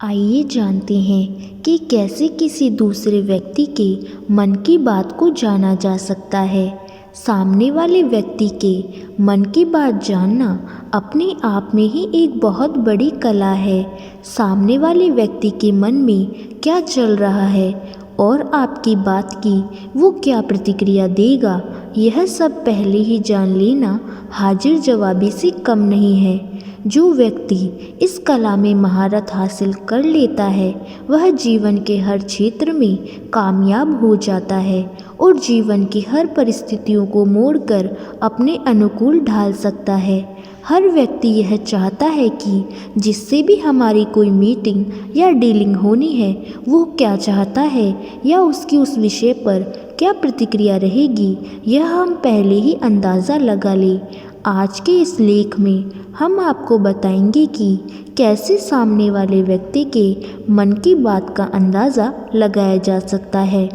आइए जानते हैं कि कैसे किसी दूसरे व्यक्ति के मन की बात को जाना जा सकता है। सामने वाले व्यक्ति के मन की बात जानना अपने आप में ही एक बहुत बड़ी कला है। सामने वाले व्यक्ति के मन में क्या चल रहा है और आपकी बात की वो क्या प्रतिक्रिया देगा, यह सब पहले ही जान लेना हाजिर जवाबी से कम नहीं है। जो व्यक्ति इस कला में महारत हासिल कर लेता है वह जीवन के हर क्षेत्र में कामयाब हो जाता है और जीवन की हर परिस्थितियों को मोड़कर अपने अनुकूल ढाल सकता है। हर व्यक्ति यह चाहता है कि जिससे भी हमारी कोई मीटिंग या डीलिंग होनी है वो क्या चाहता है या उसकी उस विषय पर क्या प्रतिक्रिया रहेगी, यह हम पहले ही अंदाज़ा लगा लें। आज के इस लेख में हम आपको बताएंगे कि कैसे सामने वाले व्यक्ति के मन की बात का अंदाज़ा लगाया जा सकता है।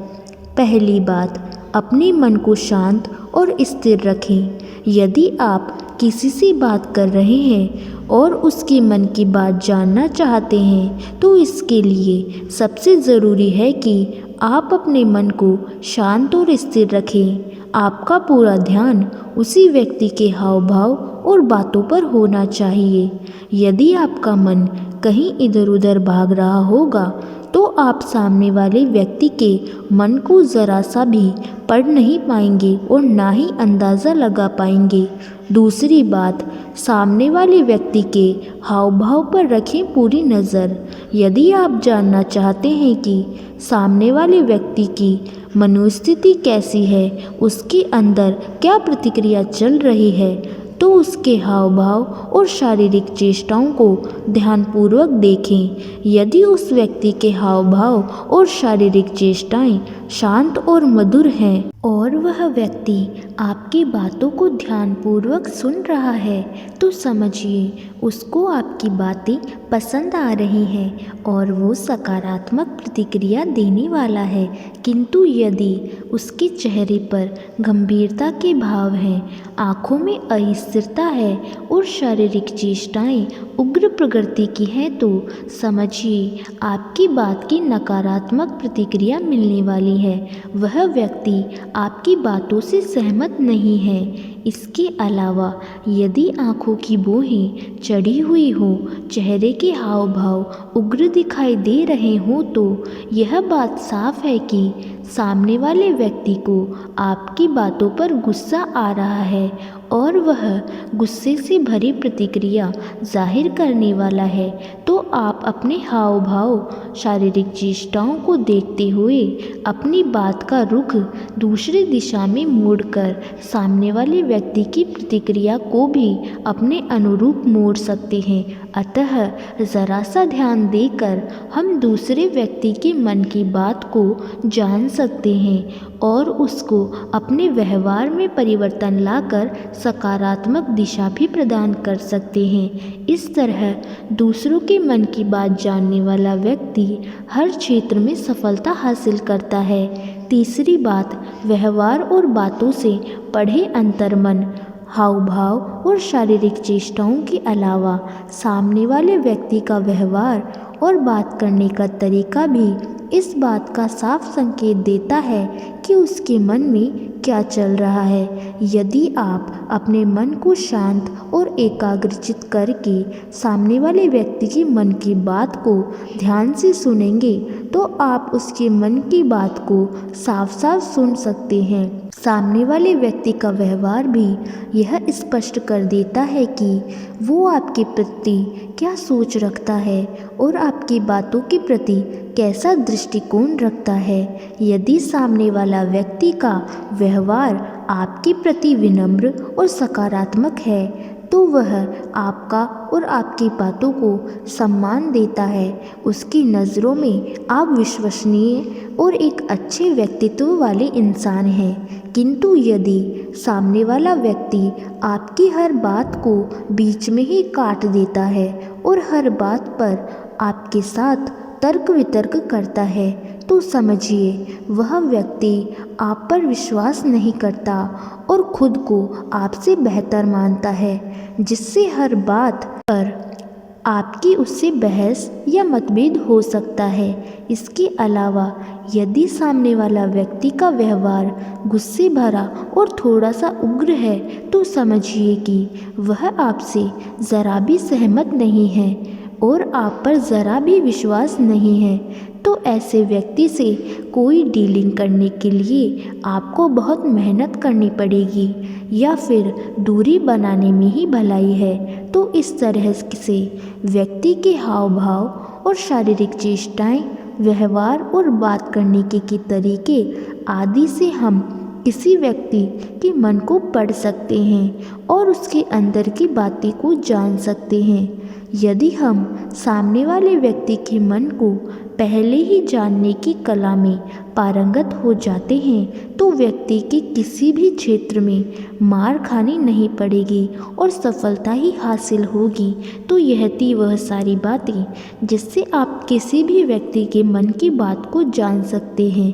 पहली बात, अपने मन को शांत और स्थिर रखें। यदि आप किसी से बात कर रहे हैं और उसके मन की बात जानना चाहते हैं तो इसके लिए सबसे ज़रूरी है कि आप अपने मन को शांत और स्थिर रखें। आपका पूरा ध्यान उसी व्यक्ति के हाव भाव और बातों पर होना चाहिए। यदि आपका मन कहीं इधर उधर भाग रहा होगा तो आप सामने वाले व्यक्ति के मन को ज़रा सा भी पढ़ नहीं पाएंगे और ना ही अंदाज़ा लगा पाएंगे। दूसरी बात, सामने वाले व्यक्ति के हाव भाव पर रखें पूरी नज़र। यदि आप जानना चाहते हैं कि सामने वाले व्यक्ति की मनोस्थिति कैसी है, उसके अंदर क्या प्रतिक्रिया चल रही है, तो उसके हाव भाव और शारीरिक चेष्टाओं को ध्यानपूर्वक देखें। यदि उस व्यक्ति के हाव भाव और शारीरिक चेष्टाएं शांत और मधुर हैं और वह व्यक्ति आपकी बातों को ध्यानपूर्वक सुन रहा है तो समझिए उसको आपकी बातें पसंद आ रही हैं और वो सकारात्मक प्रतिक्रिया देने वाला है। किंतु यदि उसके चेहरे पर गंभीरता के भाव हैं, आँखों में अस्थिरता है और शारीरिक चेष्टाएं उग्र प्रकृति की हैं तो समझिए आपकी बात की नकारात्मक प्रतिक्रिया मिलने वाली है। वह व्यक्ति आपकी बातों से सहमत नहीं है। इसके अलावा यदि आँखों की भौहें चढ़ी हुई हो, चेहरे के हाव भाव उग्र दिखाई दे रहे हों तो यह बात साफ है कि सामने वाले व्यक्ति को आपकी बातों पर गुस्सा आ रहा है और वह गुस्से से भरी प्रतिक्रिया जाहिर करने वाला है। तो आप अपने हाव भाव, शारीरिक चेष्टाओं को देखते हुए अपनी बात का रुख दूसरी दिशा में मोड़कर सामने वाले व्यक्ति की प्रतिक्रिया को भी अपने अनुरूप मोड़ सकते हैं। अतः ज़रा सा ध्यान देकर हम दूसरे व्यक्ति के मन की बात को जान सकते हैं और उसको अपने व्यवहार में परिवर्तन लाकर सकारात्मक दिशा भी प्रदान कर सकते हैं। इस तरह दूसरों के मन की बात जानने वाला व्यक्ति हर क्षेत्र में सफलता हासिल करता है। तीसरी बात, व्यवहार और बातों से पढ़े अंतर्मन। हाव भाव और शारीरिक चेष्टाओं के अलावा सामने वाले व्यक्ति का व्यवहार और बात करने का तरीका भी इस बात का साफ संकेत देता है कि उसके मन में क्या चल रहा है। यदि आप अपने मन को शांत और एकाग्रचित करके सामने वाले व्यक्ति के मन की बात को ध्यान से सुनेंगे तो आप उसके मन की बात को साफ साफ सुन सकते हैं। सामने वाले व्यक्ति का व्यवहार भी यह स्पष्ट कर देता है कि वो आपके प्रति क्या सोच रखता है और आपकी बातों के प्रति कैसा दृष्टिकोण रखता है। यदि सामने वाला व्यक्ति का व्यवहार आपके प्रति विनम्र और सकारात्मक है तो वह आपका और आपकी बातों को सम्मान देता है। उसकी नज़रों में आप विश्वसनीय और एक अच्छे व्यक्तित्व वाले इंसान हैं। किंतु यदि सामने वाला व्यक्ति आपकी हर बात को बीच में ही काट देता है और हर बात पर आपके साथ तर्क वितर्क करता है तो समझिए वह व्यक्ति आप पर विश्वास नहीं करता और खुद को आपसे बेहतर मानता है, जिससे हर बात पर आपकी उससे बहस या मतभेद हो सकता है। इसके अलावा यदि सामने वाला व्यक्ति का व्यवहार गुस्से भरा और थोड़ा सा उग्र है तो समझिए कि वह आपसे ज़रा भी सहमत नहीं है और आप पर ज़रा भी विश्वास नहीं है। तो ऐसे व्यक्ति से कोई डीलिंग करने के लिए आपको बहुत मेहनत करनी पड़ेगी या फिर दूरी बनाने में ही भलाई है। तो इस तरह से व्यक्ति के हाव भाव और शारीरिक चेष्टाएं, व्यवहार और बात करने के तरीके आदि से हम किसी व्यक्ति के मन को पढ़ सकते हैं और उसके अंदर की बातें को जान सकते हैं। यदि हम सामने वाले व्यक्ति के मन को पहले ही जानने की कला में पारंगत हो जाते हैं तो व्यक्ति के किसी भी क्षेत्र में मार खानी नहीं पड़ेगी और सफलता ही हासिल होगी। तो यह थी वह सारी बातें जिससे आप किसी भी व्यक्ति के मन की बात को जान सकते हैं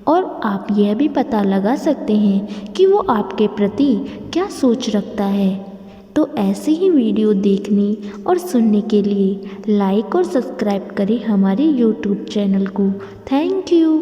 और आप यह भी पता लगा सकते हैं कि वो आपके प्रति क्या सोच रखता है। तो ऐसे ही वीडियो देखने और सुनने के लिए लाइक और सब्सक्राइब करें हमारे YouTube चैनल को। Thank you.